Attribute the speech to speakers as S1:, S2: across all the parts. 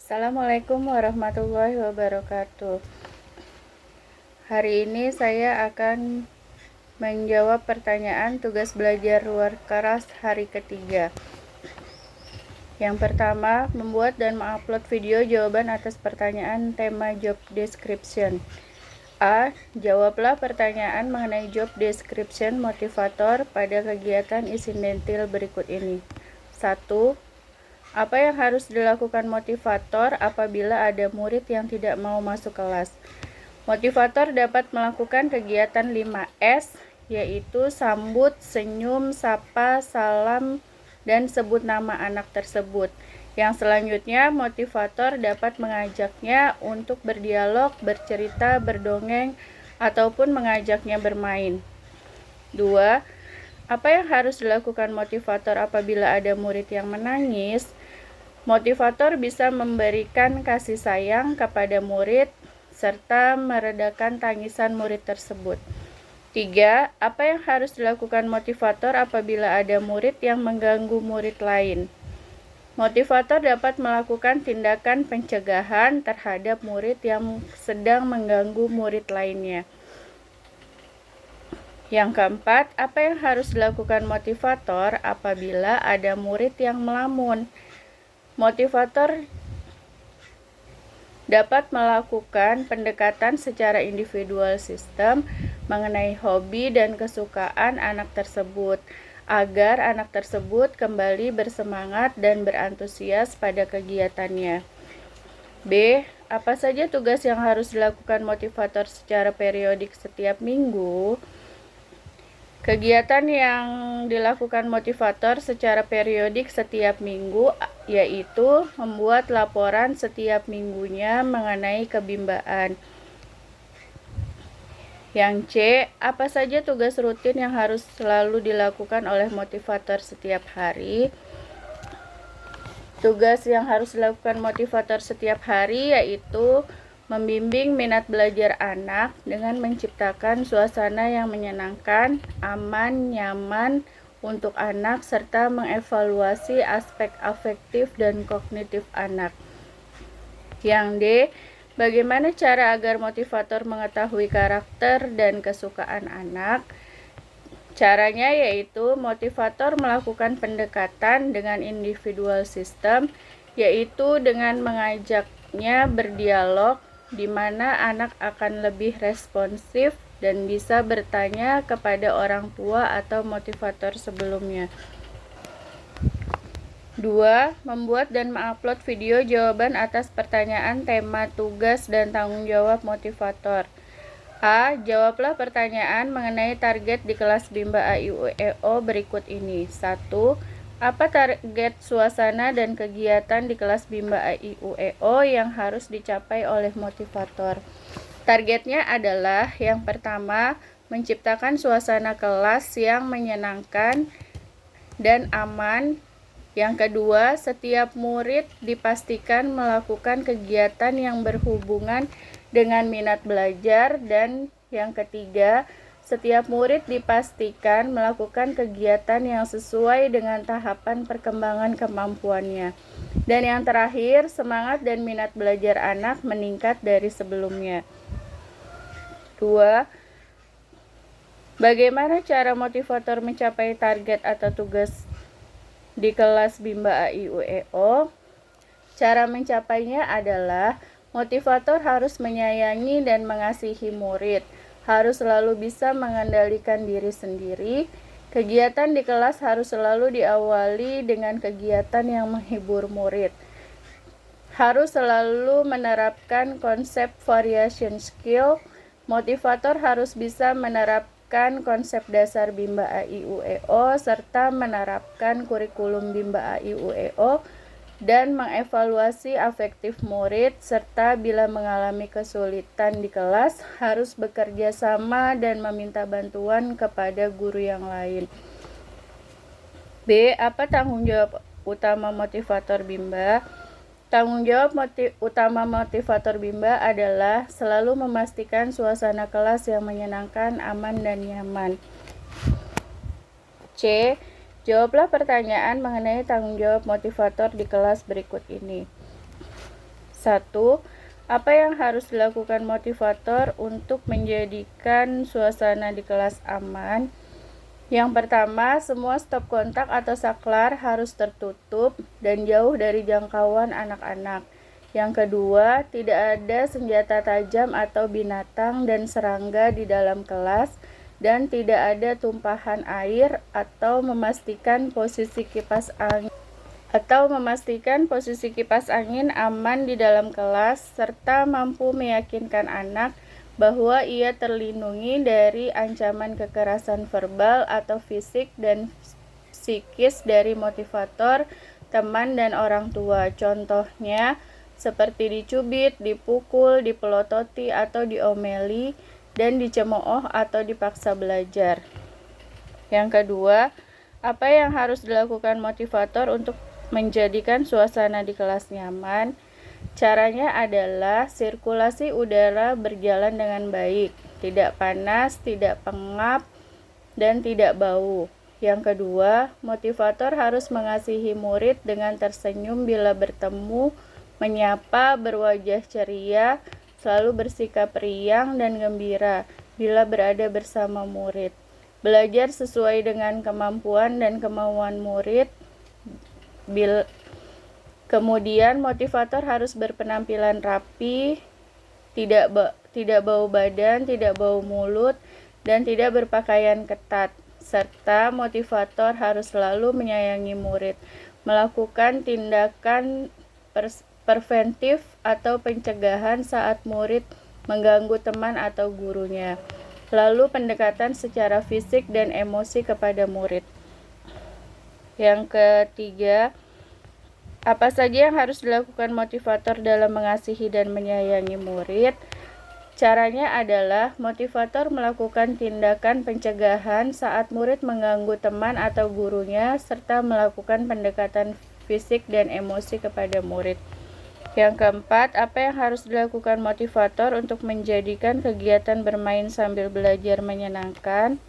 S1: Assalamualaikum warahmatullahi wabarakatuh. Hari ini saya akan menjawab pertanyaan tugas belajar luar kelas hari ketiga. Yang pertama, membuat dan mengupload video jawaban atas pertanyaan tema job description. A. Jawablah pertanyaan mengenai job description motivator pada kegiatan insidentil berikut ini. 1. Apa yang harus dilakukan motivator apabila ada murid yang tidak mau masuk kelas? Motivator dapat melakukan kegiatan 5S, yaitu sambut, senyum, sapa, salam, dan sebut nama anak tersebut. Yang selanjutnya, motivator dapat mengajaknya untuk berdialog, bercerita, berdongeng, ataupun mengajaknya bermain. 2. Apa yang harus dilakukan motivator apabila ada murid yang menangis? Motivator bisa memberikan kasih sayang kepada murid serta meredakan tangisan murid tersebut. 3. Apa yang harus dilakukan motivator apabila ada murid yang mengganggu murid lain? Motivator dapat melakukan tindakan pencegahan terhadap murid yang sedang mengganggu murid lainnya. Yang keempat, apa yang harus dilakukan motivator apabila ada murid yang melamun? Motivator dapat melakukan pendekatan secara individual sistem mengenai hobi dan kesukaan anak tersebut, agar anak tersebut kembali bersemangat dan berantusias pada kegiatannya. B. Apa saja tugas yang harus dilakukan motivator secara periodik setiap minggu? Kegiatan yang dilakukan motivator secara periodik setiap minggu yaitu membuat laporan setiap minggunya mengenai kebimbaan. Yang C, apa saja tugas rutin yang harus selalu dilakukan oleh motivator setiap hari? Tugas yang harus dilakukan motivator setiap hari yaitu membimbing minat belajar anak dengan menciptakan suasana yang menyenangkan, aman, nyaman untuk anak, serta mengevaluasi aspek afektif dan kognitif anak. Yang D, bagaimana cara agar motivator mengetahui karakter dan kesukaan anak? Caranya yaitu motivator melakukan pendekatan dengan individual system, yaitu dengan mengajaknya berdialog, di mana anak akan lebih responsif dan bisa bertanya kepada orang tua atau motivator sebelumnya. 2. Membuat dan mengupload video jawaban atas pertanyaan tema tugas dan tanggung jawab motivator. A. Jawablah pertanyaan mengenai target di kelas Bimba AIUEO berikut ini. 1. Apa target suasana dan kegiatan di kelas Bimba AIUEO yang harus dicapai oleh motivator? Targetnya adalah yang pertama, menciptakan suasana kelas yang menyenangkan dan aman. Yang kedua, setiap murid dipastikan melakukan kegiatan yang berhubungan dengan minat belajar. Dan yang ketiga, setiap murid dipastikan melakukan kegiatan yang sesuai dengan tahapan perkembangan kemampuannya. Dan yang terakhir, semangat dan minat belajar anak meningkat dari sebelumnya. 2. Bagaimana cara motivator mencapai target atau tugas di kelas Bimba AIUEO? Cara mencapainya adalah motivator harus menyayangi dan mengasihi murid, harus selalu bisa mengendalikan diri sendiri. Kegiatan di kelas harus selalu diawali dengan kegiatan yang menghibur murid. Harus selalu menerapkan konsep variation skill. Motivator harus bisa menerapkan konsep dasar Bimba AIUEO serta menerapkan kurikulum Bimba AIUEO dan mengevaluasi afektif murid, serta bila mengalami kesulitan di kelas harus bekerja sama dan meminta bantuan kepada guru yang lain. B. Apa tanggung jawab utama motivator Bimba? Tanggung jawab utama motivator Bimba adalah selalu memastikan suasana kelas yang menyenangkan, aman, dan nyaman. C. Jawablah pertanyaan mengenai tanggung jawab motivator di kelas berikut ini. 1. Apa yang harus dilakukan motivator untuk menjadikan suasana di kelas aman? Yang pertama, semua stop kontak atau saklar harus tertutup dan jauh dari jangkauan anak-anak. Yang kedua, tidak ada senjata tajam atau binatang dan serangga di dalam kelas, dan tidak ada tumpahan air atau memastikan posisi kipas angin aman di dalam kelas, serta mampu meyakinkan anak bahwa ia terlindungi dari ancaman kekerasan verbal atau fisik dan psikis dari motivator, teman, dan orang tua. Contohnya, seperti dicubit, dipukul, dipelototi, atau diomeli, dan dicemooh atau dipaksa belajar. Yang kedua, apa yang harus dilakukan motivator untuk menjadikan suasana di kelas nyaman? Caranya adalah sirkulasi udara berjalan dengan baik, tidak panas, tidak pengap, dan tidak bau. Yang kedua, motivator harus mengasihi murid dengan tersenyum bila bertemu, menyapa, berwajah ceria, selalu bersikap riang dan gembira bila berada bersama murid. Belajar sesuai dengan kemampuan dan kemauan murid. Kemudian motivator harus berpenampilan rapi, tidak bau badan, tidak bau mulut, dan tidak berpakaian ketat. Serta motivator harus selalu menyayangi murid, melakukan tindakan preventif atau pencegahan saat murid mengganggu teman atau gurunya. Lalu pendekatan secara fisik dan emosi kepada murid. Yang ketiga, apa saja yang harus dilakukan motivator dalam mengasihi dan menyayangi murid? Caranya adalah motivator melakukan tindakan pencegahan saat murid mengganggu teman atau gurunya, serta melakukan pendekatan fisik dan emosi kepada murid. Yang keempat, apa yang harus dilakukan motivator untuk menjadikan kegiatan bermain sambil belajar menyenangkan?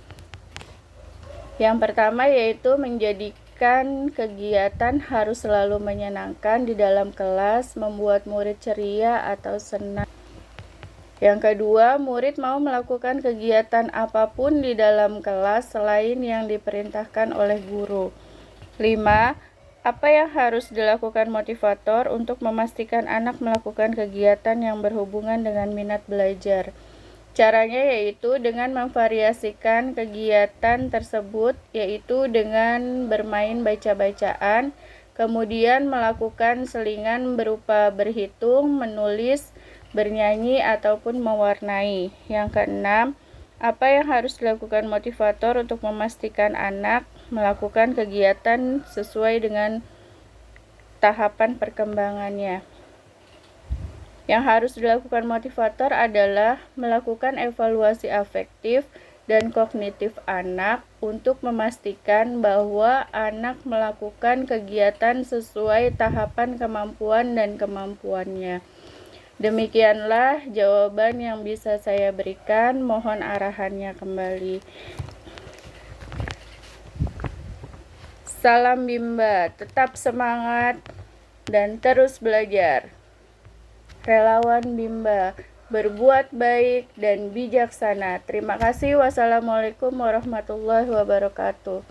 S1: Yang pertama yaitu menjadikan kegiatan harus selalu menyenangkan di dalam kelas, membuat murid ceria atau senang. Yang kedua, murid mau melakukan kegiatan apapun di dalam kelas selain yang diperintahkan oleh guru. 5. Apa yang harus dilakukan motivator untuk memastikan anak melakukan kegiatan yang berhubungan dengan minat belajar? Caranya yaitu dengan memvariasikan kegiatan tersebut, yaitu dengan bermain baca-bacaan, kemudian melakukan selingan berupa berhitung, menulis, bernyanyi, ataupun mewarnai. Yang keenam, apa yang harus dilakukan motivator untuk memastikan anak melakukan kegiatan sesuai dengan tahapan perkembangannya? Yang harus dilakukan motivator adalah melakukan evaluasi afektif dan kognitif anak untuk memastikan bahwa anak melakukan kegiatan sesuai tahapan kemampuan dan kemampuannya. Demikianlah jawaban yang bisa saya berikan. Mohon arahannya kembali. Salam Bimba, tetap semangat dan terus belajar. Relawan Bimba, berbuat baik dan bijaksana. Terima kasih. Wassalamualaikum warahmatullahi wabarakatuh.